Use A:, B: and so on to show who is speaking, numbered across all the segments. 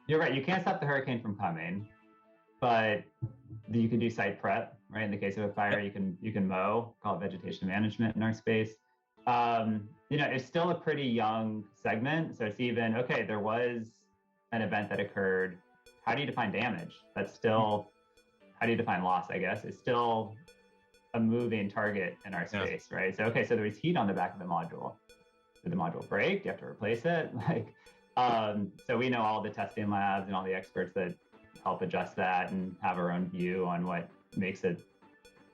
A: You're right. You can't stop the hurricane from coming, but you can do site prep, right? In the case of a fire,
B: Yep.
A: you can mow, call it vegetation management in our space. It's still a pretty young segment. So it's even, okay, there was an event that occurred. How do you define damage? That's still, how do you define loss, I guess? It's still a moving target in our
B: Yeah.
A: space, right? So, okay, so there was heat on the back of the module. Did the module break? Do you have to replace it? So we know all the testing labs and all the experts that help adjust that and have our own view on what makes it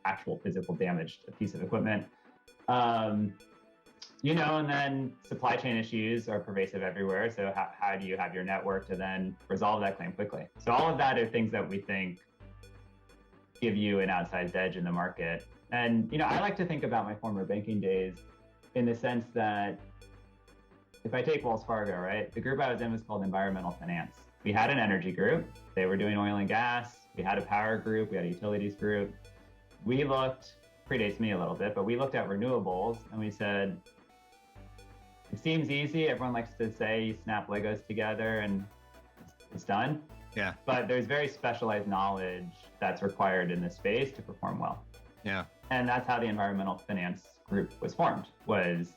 A: actual physical damage to a piece of equipment. And then supply chain issues are pervasive everywhere. So how do you have your network to then resolve that claim quickly? So all of that are things that we think give you an outsized edge in the market. And, I like to think about my former banking days in the sense that if I take Wells Fargo, right, the group I was in was called environmental finance. We had an energy group. They were doing oil and gas. We had a power group. We had a utilities group. We looked, predates me a little bit, but we looked at renewables and we said, it seems easy. Everyone likes to say you snap Legos together and it's done.
B: Yeah.
A: But there's very specialized knowledge that's required in this space to perform well.
B: Yeah.
A: And that's how the environmental finance group was formed, was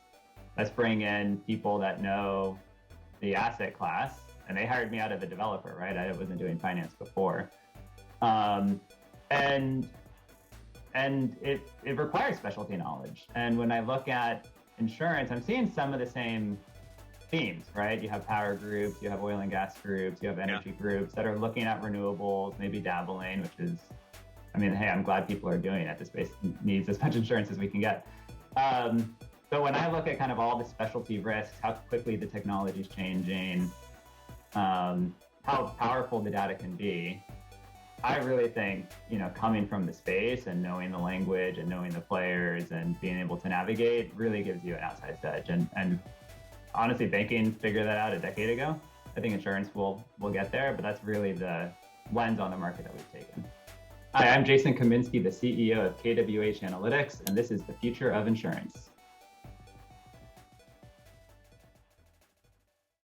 A: let's bring in people that know the asset class. And they hired me out of a developer, right? I wasn't doing finance before. And it requires specialty knowledge. And when I look at insurance, I'm seeing some of the same themes, right? You have power groups, you have oil and gas groups, you have energy groups that are looking at renewables, maybe dabbling, which is, hey, I'm glad people are doing it. The space needs as much insurance as we can get. But when I look at kind of all the specialty risks, how quickly the technology is changing, how powerful the data can be, I really think, coming from the space and knowing the language and knowing the players and being able to navigate really gives you an outsized edge. And honestly, banking figured that out a decade ago. I think insurance will get there, but that's really the lens on the market that we've taken. Hi, I'm Jason Kaminsky, the CEO of kWh Analytics, and this is the future of insurance.